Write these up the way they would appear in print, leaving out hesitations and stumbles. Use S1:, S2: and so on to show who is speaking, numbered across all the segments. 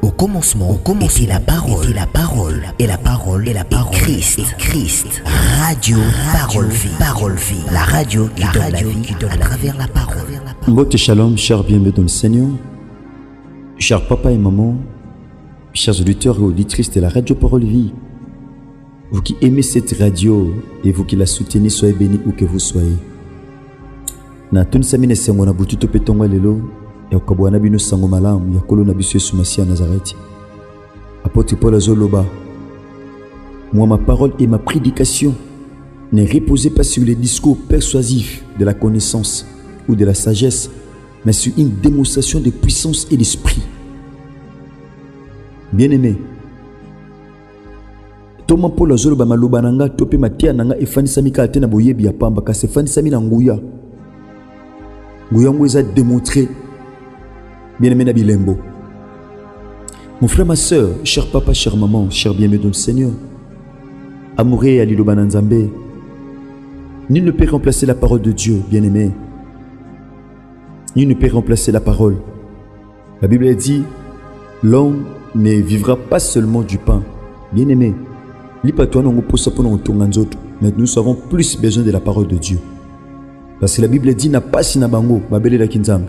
S1: Au commencement était la parole, et la parole est Christ. Radio Parole Vie, la radio qui donne la vie à travers la parole.
S2: Mbote shalom, chers bienvenus dans le Seigneur, chers papa et maman, chers auditeurs et auditrices de la radio Parole Vie. Vous qui aimez cette radio et vous qui la soutenez, soyez bénis où que vous soyez. Na tuni samine sengo na bututo petonga lelo ya ukabwana bino sango malamu ya kolo na biso Yesu Masia Nazareth. Apôtre Paul azoloba. Moi ma parole et ma prédication ne reposent pas sur les discours persuasifs de la connaissance ou de la sagesse, mais sur une démonstration de puissance et d'esprit. Bien-aimé, Toma Paul azoloba maloba nanga tope matia nanga efanisa mika atena boyebi ya pamba kasi efanisa mina nguya. Nguyango a démontré, bien-aimé na bilembo. Mon frère, ma soeur, cher papa, chère maman, cher bien-aimé dans le Seigneur, amouré à l'Iloba Nzambe, nul ne peut remplacer la parole de Dieu, bien-aimé. Nul ne peut remplacer la parole. La Bible dit, l'homme ne vivra pas seulement du pain, bien-aimé. Mais nous avons plus besoin de la parole de Dieu. Parce que la Bible dit n'a pas si na bango babele la kinzambe.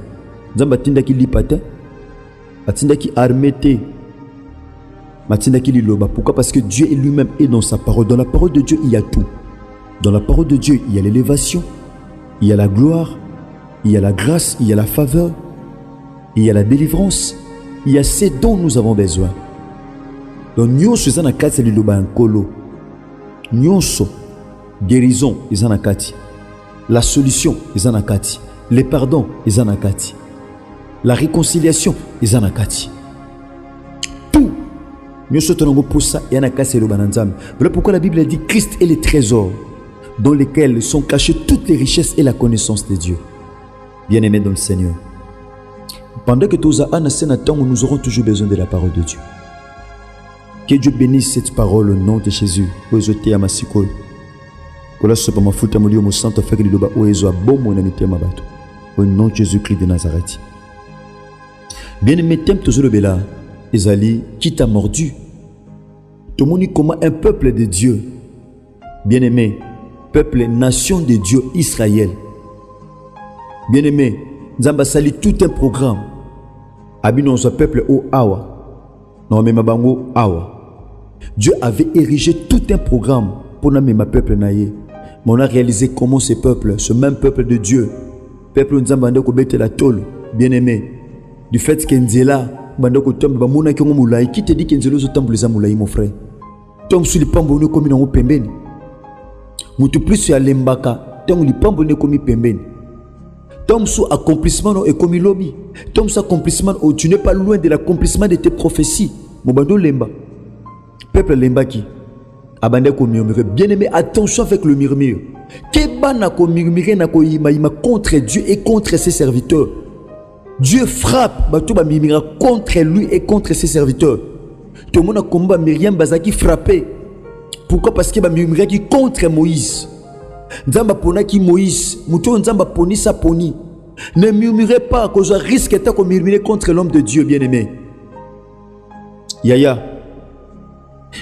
S2: Nzamba tinda ki lipate, atinda ki armete, matinda ki liloba. Pourquoi? Parce que Dieu lui-même est dans sa parole. Dans la parole de Dieu, il y a tout. Dans la parole de Dieu, il y a l'élévation, il y a la gloire, il y a la grâce, il y a la faveur, il y a la délivrance, il y a ce dont nous avons besoin. Donc nyonso ezana kati liloba nkolo. Nyonso guérison ezana kati. La solution est en akati. Les pardons est en akati. La réconciliation est en akati. Tout. Nous sommes pour ça et en akati le bananzam. Voilà pourquoi la Bible dit Christ est le trésor dans lesquels sont cachées toutes les richesses et la connaissance de Dieu. Bien-aimés dans le Seigneur. Pendant que tous nous aurons toujours besoin de la parole de Dieu. Que Dieu bénisse cette parole au nom de Jésus. Au nom de Jésus-Christ de Nazareth. Bien-aimé, thème toujours le bela. Ezali, qui t'a mordu? Tout le monde comment un peuple de Dieu, bien-aimé, peuple, nation de Dieu, Israël. Bien-aimé, Nzamba sali tout un programme. Abino ce peuple au Awa. Non, mais Mabango Awa. Dieu avait érigé tout un programme pour nommer ma peuple naïe. Mais on a réalisé comment ce peuple, ce même peuple de Dieu, peuple Nzamba ndeko bete la tôle, bien-aimé, du fait que Nzela bandeko tombe ba mona ki ngomulai, qui te dit que Nzelo zo tombe les amulai mon frère. Tom sur le pambo ne komi na pembeni. Mutu plus ya lembaka, tom li pambo ne komi pembeni. Tom sous accomplissement no ekomi lobi. Tom sous accomplissement oh, tu n'es pas loin de l'accomplissement de tes prophéties. Mobando lemba. Peuple lemba qui abandeko murmure. Bien-aimé, attention avec le murmure. Keba na ko murmurer na ko ima contre Dieu et contre ses serviteurs. Dieu frappe bato ba murmura contre lui et contre ses serviteurs. Tout le monde a combat Myriam bazaki frappé. Pourquoi? Parce que ba murmura qui contre Moïse. Nzamba pona ki Moïse, muto nzamba poni sa poni. Ne murmurez pas que je risque de ko murmurer contre l'homme de Dieu, bien-aimé. Yaya.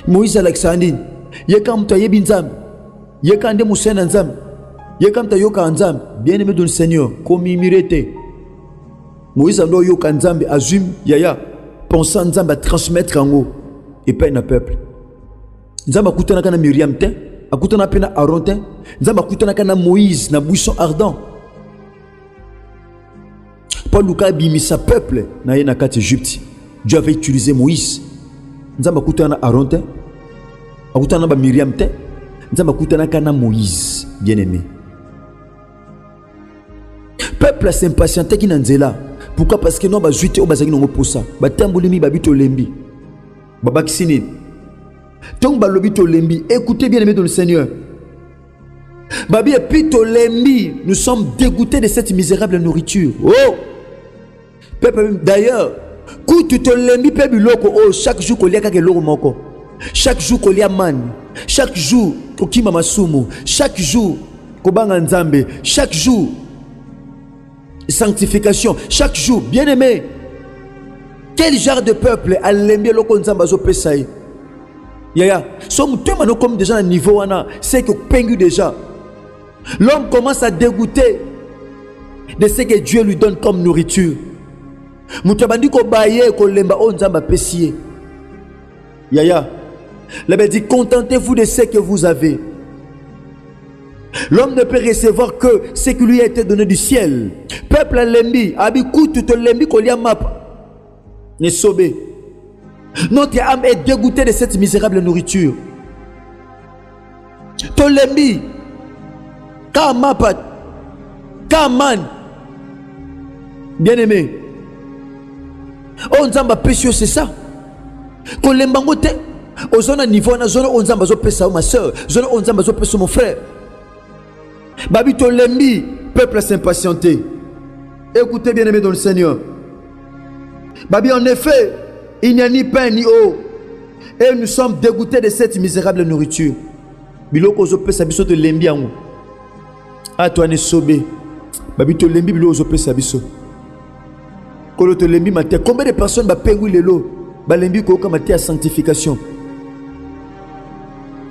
S2: Moïse Alexandine Yekam ta yebi nzambe, yekande musena nzambe, yekam ta yoka nzambe, bien-aimé dans le Seigneur, komimirete. Moïse ando yoka nzambe azum yaya, pensant nzambe à transmettre en haut et pas un peuple. Nzambe akutana kana Myriam te, akutana pena Aaron te, nzambe akutana kana Moïse na buisson ardent. Paul Luka bimisa peuple na yena kati Égypte. Dieu avait utilisé Moïse. Nzambe akutana Aaron te. Akutana ba Myriam te, nzamba kutana kana Moïse, bien-aimé. Peuple s'impatienté qui nanzela. Pourquoi? Parce que non ba juité o bazaki no posa. Ba tambolimi ba bito lembi. Ba bakisini. Tong ba lobito lembi, écoutez bien-aimé dans le Seigneur. Babi et pito lembi, nous sommes dégoûtés de cette misérable nourriture. Oh! Peuple d'ailleurs, quand tu te lembi pe biloko oh chaque jour kolia ka ke loko moko. Chaque jour kolia man, chaque jour kokima masumu, chaque jour kobanga nzambe, chaque jour sanctification, chaque jour bien-aimé. Quel genre de peuple a l'embie le konzamba zo pesaï? Yaya, somme toi maintenant comme déjà à niveau c'est que pengu déjà. L'homme commence à dégoûter de ce que Dieu lui donne comme nourriture. Mutabandi ko baye ko lemba onzamba pesier. Yaya, la Bible dit contentez-vous de ce que vous avez. L'homme ne peut recevoir que ce qui lui a été donné du ciel. Peuple à lembi, abikou tout lembi ko lia map. Ne sobé. Notre âme est dégoûtée de cette misérable nourriture. To lembi, ka mapat, ka man. Bien aimé. Onzamba péché c'est ça. Ko lembango te. Ozona niveau na zona onzamba zo pesa ma soeur, zona onzamba zo pesa mon frère. Babi to lembi, peuple à s'impatienter. Écoutez bien aimé dans le Seigneur. Babi en effet, il n'y a ni pain ni eau. Et nous sommes dégoûtés de cette misérable nourriture. Biloko zo pesa biso to lembi ango. A toi ne sobé. Babi to lembi biloko zo pesa biso. Kolo to lembi maté. Combien de personnes ba pengui lelo? Ba lembi ko kamate à sanctification.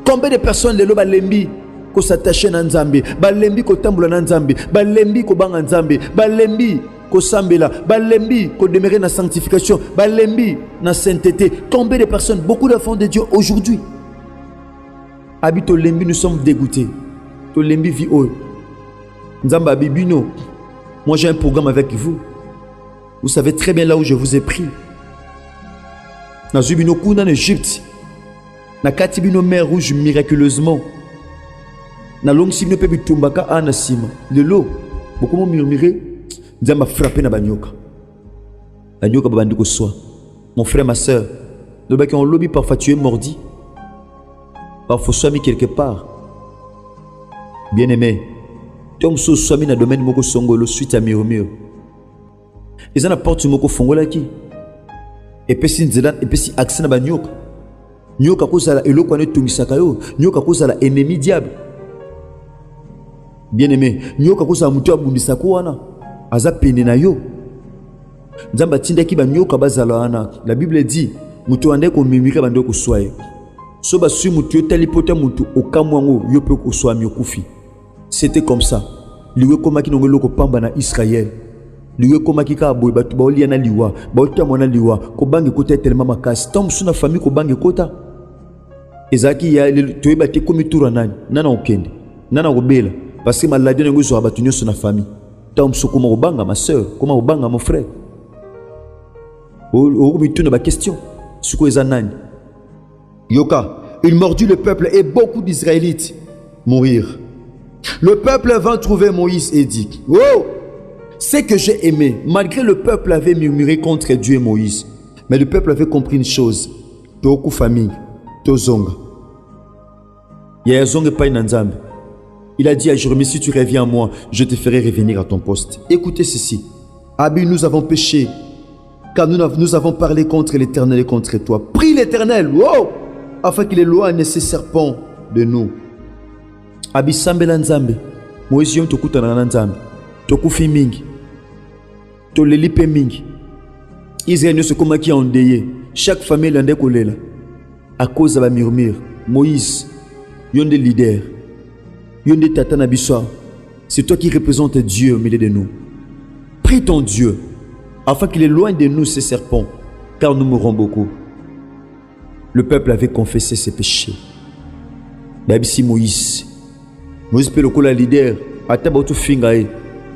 S2: Combien de personnes lelo ba lembi ko s'attacher na Nzambe, ba lembi ko tambula na Nzambe, ba lembi ko banga Nzambe, ba lembi ko sambela, ba lembi ko demeurer na sanctification, ba lembi na sainteté. Combien de personnes, beaucoup d'enfants de Dieu aujourd'hui habitent au lembi, nous sommes dégoûtés. To lembi vi o. Nzamba bibino. Moi j'ai un programme avec vous. Vous savez très bien là où je vous ai pris. Na zubino kuna en Égypte. Na katibino mer rouge miraculeusement. Na long sibino pe bitumbaka anasima. Lelo beaucoup m'ont murmuré. Nzamba frappé na banyoka. Banyoka babandiko soi. Mon frère, ma soeur, le bac en lobby parfois tu es mordi. Parfois soit mis quelque part. Bien aimé. Tom so soit mis na domaine moko songolo suite à murmure. Ils en apportent moko fongola ki. Et puis si nzela et puis si accès na banyoka. Nyoka kozala eloko ane tungisaka yo, nyoka kozala ennemi diable. Bien aimé, nyoka kozala mutu abundisa ko wana, aza pene na yo. Nzamba tindaki ba nyoka bazala wana. La Bible dit, mutu ande ko mimika bando ko soye. So ba su mutu tali pota mutu okamwango yo pe ko soa myokufi. C'était comme ça. Liwe komaki nongelo ko pamba na Israël. Liwe komaki ka boy batu ba oliana liwa, ba otamona liwa, ko bangi kota tellement makasi. Tom suna famille ko bangi kota. Ezaki ya tu ebate komi tour nani nana okende nana obela parce que maladie ngo zo abatunyo sur na famille tom soko mo banga ma sœur comment obanga mon frère o bituna ba question suko ezanani yoka il mordit le peuple et beaucoup d'Israélites mourir. Le peuple vint trouver Moïse et dit oh c'est que j'ai aimé malgré le peuple avait murmuré contre Dieu et Moïse mais le peuple avait compris une chose beaucoup famille. Tozonga. Il a dit à Jérémie, si tu reviens à moi, je te ferai revenir à ton poste. Écoutez ceci. Abi, nous avons péché, car nous avons parlé contre l'Éternel et contre toi. Prie l'Éternel, wow, afin qu'il éloigne ces serpents de nous. Abi, sambela nzambe. Moïse yom tokuta na nzambe. Tokufi mingi. Tolelipe mingi. Israël ne se comme qui a endeuillé. Chaque famille l'ande kolela. À cause de la murmure, Moïse, yon des leaders, yon des tatana biswa, c'est toi qui représente Dieu au milieu de nous. Prie ton Dieu, afin qu'il éloigne de nous ces serpents, car nous mourrons beaucoup. Le peuple avait confessé ses péchés. Babisi Moïse peut le coller leader, atabato fingae,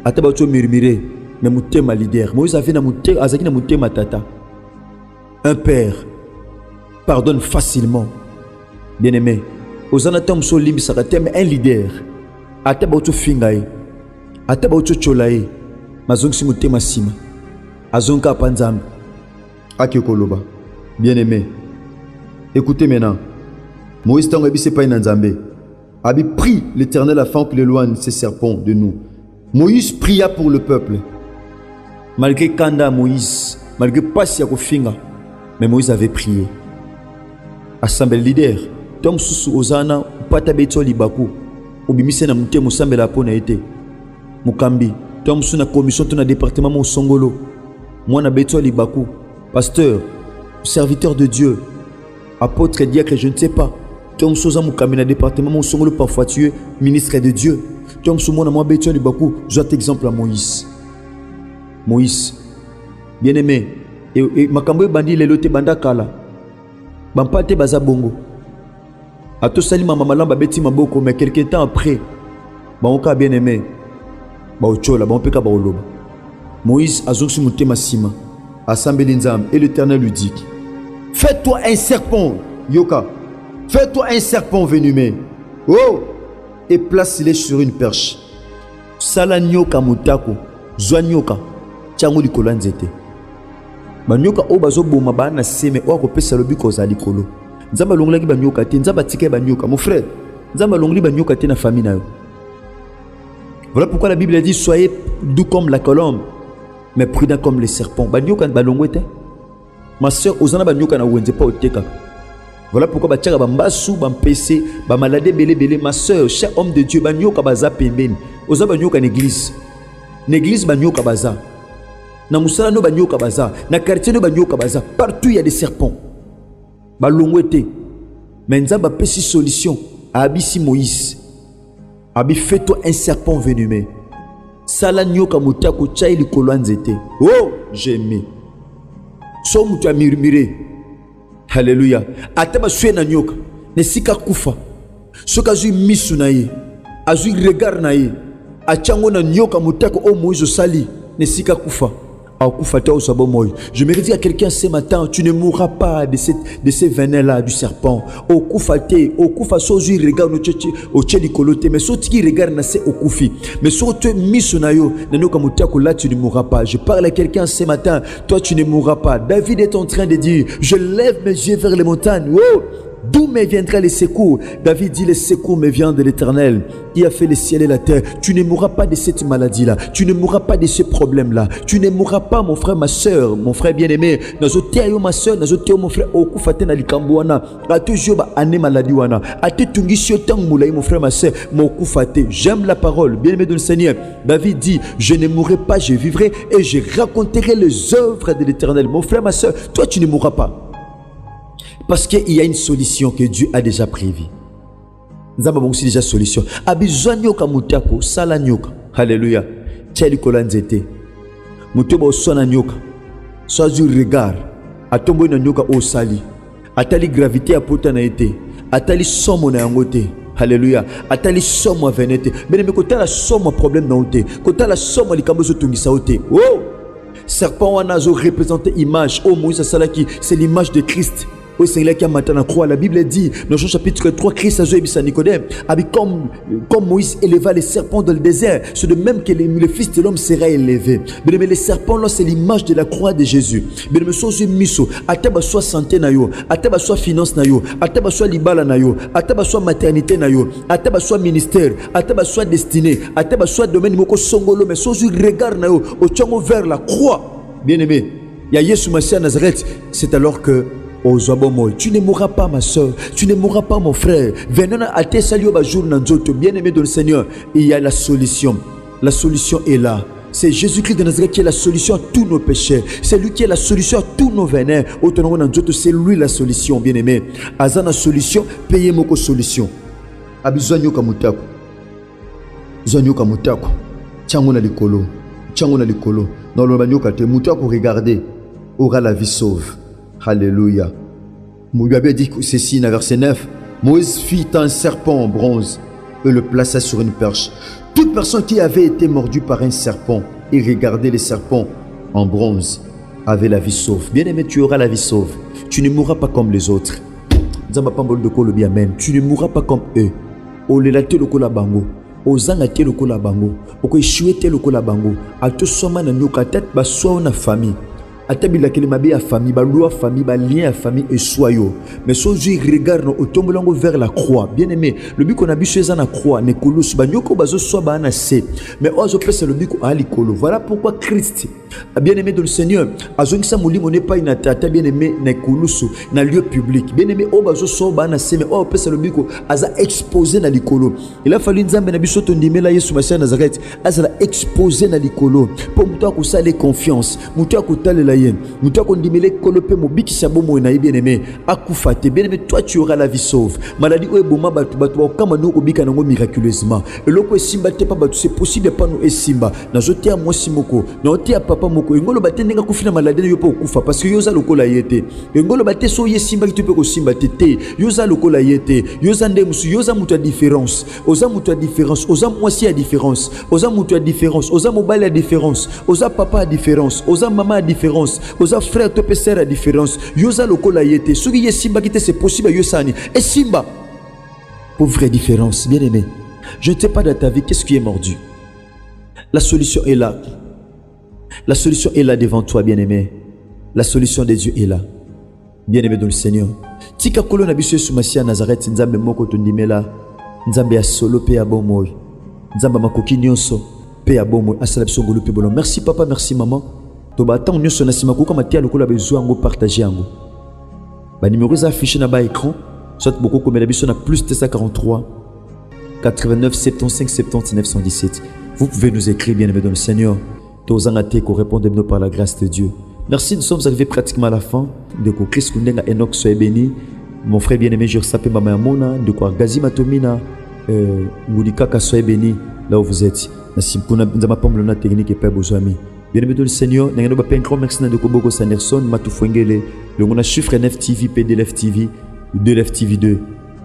S2: atabato murmurer, mais mutema leader. Moïse avait na mutema tata. Un père pardonne facilement. Bien-aimé, Ozanatam Solim Saratem, un leader. Atabato Fingae, Atabato Cholae, Mazong Simutema Sima, Azonka Panzam, Akekoloba. Bien-aimé, écoutez maintenant. Moïse Tangabi Sepa Nzambe avait pris l'Éternel afin qu'il éloigne ces serpents de nous. Moïse pria pour le peuple. Malgré Kanda Moïse, malgré Passia Kofinga, mais Moïse avait prié. Assemblée leader, Tom Susu Ozana, Pata Beto Libaku, Obimise na Mute Musambe la Pona été. Mukambi, Tom Suna commission ton département Mosongolo, Mwana Beto Libaku, pasteur, serviteur de Dieu, apôtre, diacre, je ne sais pas. Tu es un cabinet département, mon son parfois tu es ministre de Dieu. Tu es un son moi béton du Bakou. Je vais exemple à Moïse. Moïse, bien aimé. Et Makambo bandi le lote banda kala. Bampate baza bongo. A to sali mama malamba beti maboko, mais quelque temps après, baoka bien aimé. Baochola, bampeka baoloba. Moïse a zonsu mutema sima. Assemblée Nzam et l'Éternel lui dit: fais-toi un serpent, Yoka. Fais-toi un serpent venimeux. Oh! Et place-le sur une perche. Sala nyoka mutako. Zwa nyoka. Tiango likolo nzete. Ba nyoka o bazo boma ba na seme o akopesa lobi koza likolo. Nzamba longolaki ba nyoka te, nzamba tike ba nyoka. Mon frère, nzamba longoli ba nyoka te na famille na yo. Voilà pourquoi la Bible dit: soyez doux comme la colombe, mais prudent comme les serpents. Ba nyoka ba longwete. Ma soeur, ozana ba nyoka na wenze pa oteka. Voilà pourquoi batiaka bambasu bampese ba malade belé. Ma soeur, cher homme de Dieu, ba nyoka baza pembeni. Oza ba nyoka n'église. N'église ba nyoka baza. Na musala no ba nyoka baza. Na quartier no ba nyoka baza. Partout il y a des serpents. Ba longwete. Mais nzamba pesi solution. Abisi Moïse. Abi fais-toi un serpent venimeux. Sala nyoka mutako chai likolo nzete. Oh, j'ai aimé. So mutu a murmuré. Alléluia. Ataba sué na nyoka. Nesika kufa. Soka zui misu na ye. Azui regard na ye. Achango na nyoka mutako o Moïse sali. Nesika kufa. Je me dis à quelqu'un ce matin: tu ne mourras pas de ces venins-là du serpent. Au kufa sozu regarde au tcheli kolote, mais sauf qui regarde na se au kufi. Mais sauf tu misonayo nanoka mutako là tu ne mourras pas. Je parle à quelqu'un ce matin: toi tu ne mourras pas. David est en train de dire: je lève mes yeux vers les montagnes. Oh! D'où me viendra les secours? David dit: les secours me viennent de l'Éternel. Il a fait le ciel et la terre. Tu ne mourras pas de cette maladie-là. Tu ne mourras pas de ce problème-là. Tu ne mourras pas, mon frère, ma soeur, mon frère bien-aimé. Nazoteyo ma soeur, nazoteyo mon frère. Okufate na likambo wana. Ate joba ane maladie wana. Ate tungisio tang moulay, mon frère, ma soeur. Mokufate. J'aime la parole, bien-aimé de le Seigneur. David dit: je ne mourrai pas, je vivrai et je raconterai les œuvres de l'Éternel. Mon frère, ma soeur, toi tu ne mourras pas. Parce qu'il y a une solution que Dieu a déjà prévue. Nous avons aussi déjà solution. Abizwa nyoka mutako sala nyoka. Alléluia. Tcheli kolanzete. Mutoba osona nyoka. Soit du regard. Atombo na nyoka osali. Atali gravité apota na été. Atali somo na yangote. Alléluia. Atali somo venete. Bene me kota la somo problème na ote. Kota la somo likambo zo tungisa ote. Oh! Serpent wana zo représenter image. Oh Moïse salaki, c'est l'image de Christ. Au Seigneur qui a matin la croix, la Bible dit dans Jean chapitre 3, Christ a joué à Nicodème, comme Moïse éleva les serpents dans le désert, c'est de même que le Fils de l'homme sera élevé. Mais les serpents là, c'est l'image de la croix de Jésus. Mais le sozo miso, ataba soit santé na yo, ataba soit finance na yo, ataba soit libala na yo, ataba soit maternité na yo, ataba soit ministère, ataba soit destiné, ataba soit domaine moko songolo, mais sozo regard na yo, au tchango vers la croix. Bien aimé, il y a Yesu Massia Nazareth, c'est alors que tu ne mourras pas, ma soeur. Tu ne mourras pas, mon frère. Venons à tes saluts jour bien-aimé de le Seigneur. Il y a la solution. La solution est là. C'est Jésus-Christ de Nazareth qui est la solution à tous nos péchés. C'est lui qui est la solution à tous nos venins. C'est lui la solution, bien-aimé. Azana solution, payez moko solution. Abizwanyo kamutako. Zanyo kamutako. Tchango na likolo. Tchango na likolo. Dans le banyo kate mutako regardez. Aura la vie sauve. Alléluia. Moïse dit ceci dans verset 9. Moïse fit un serpent en bronze et le plaça sur une perche. Toute personne qui avait été mordue par un serpent et regardait les serpents en bronze avait la vie sauve. Bien-aimé, tu auras la vie sauve. Tu ne mourras pas comme les autres. Tu ne mourras pas comme eux. Olelate lokola bango. Ozangate lokola bango. Okoishuete lokola bango. Atosoma na nyoka tête baswa na famille. Atabila kele mabe ya famille, ba loi famille, ba lien à famille et soyo. Mais so je regarde au tombolango vers la croix. Bien aimé, le but qu'on a bu chez la croix, ne kolos ba nyoko bazo so ba na se. Mais ozo pesa le but ko ali kolo. Voilà pourquoi Christ Bien aimé dans le Seigneur, azongi sa molimo n'est pas une tata bien aimé na kulusu na lieu public. Bien aimé obazo soba na seme o pesa lobiko aza exposé na likolo. Il a fallu nzambe na biso to ndimela Yesu Masia Nazareth azala exposé na likolo pour muto akusala confiance, muto akutalela yen, muto akondimele kolo pe mobiki sa bomo na bien aimé akufate. Bien aimé, toi tu auras la vie sauve. Maladie o eboma batu kama no obika nango miraculeusement. Eloko esimba te pa batu c'est possible pas no esimba. Na zote ya mwasi moko, na ote ya papa moko engolo bate ndenga kufina maladie yo po kufa parce que yoza lokola yete. Engolo bate so yesimba ki tu pe ko simba tete. Yoza lokola yete. Yoza ndemusu yoza mutu ya différence. Oza mutu ya différence, oza mwasi ya différence. Oza mutu ya différence, oza mobile ya différence. Oza papa ya différence, oza mama ya différence. Oza frère to pe sœur ya différence. Yoza lokola yete. Soki yesimba ki te c'est possible yosani. Et simba pour vraie différence, bien aimé. Je ne sais pas dans ta vie qu'est-ce qui est mordu. La solution est là. La solution est là devant toi, bien-aimé. La solution de Dieu est là. Bien-aimé dans le Seigneur. Tika kolo na biso Yesu Masia Nazareth nzambe moko tondimela. Nzambe ya solo pe ya bomoy. Nzambe makoki nyonso pe ya bomoy asala biso ngolo pe bolo. Merci papa, merci maman. To ba tant nyonso na sima ko kama tia lokola besoin ngo partager yango. Ba numéro za affiché na ba écran. Soit beaucoup comme la biso na plus 243 89 75 79 117. Vous pouvez nous écrire, bien-aimé dans le Seigneur. Tozangate ko répondez-nous par la grâce de Dieu. Merci, nous sommes arrivés pratiquement à la fin de ko Chris Kundenga Enoch soyez béni. Mon frère bien-aimé, je sapé Mama Mona, de quoi Gazi Matomina, Moudikaka soyez béni là où vous êtes. Merci pour nous pomme la technique et pas besoin. Bien-aimé dans le Seigneur, nous avons un grand merci de Koboko Sanderson, Matou Fwengele, le monde a chiffre NFTV, PDLF TV, 2LF TV 2.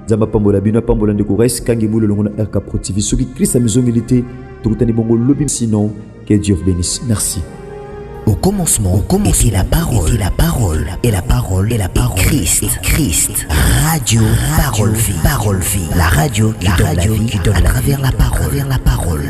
S2: Zama Pambola, Bino Pambola de Kores, Kangibou, le monde RK Pro TV. Ceux qui crient sa maison militaire, tout le bongo lobby, sinon, que Dieu vous bénisse. Merci.
S1: Au commencement, était la parole, et la parole, et Christ, Radio, parole vie, la radio qui donne la vie à travers la parole.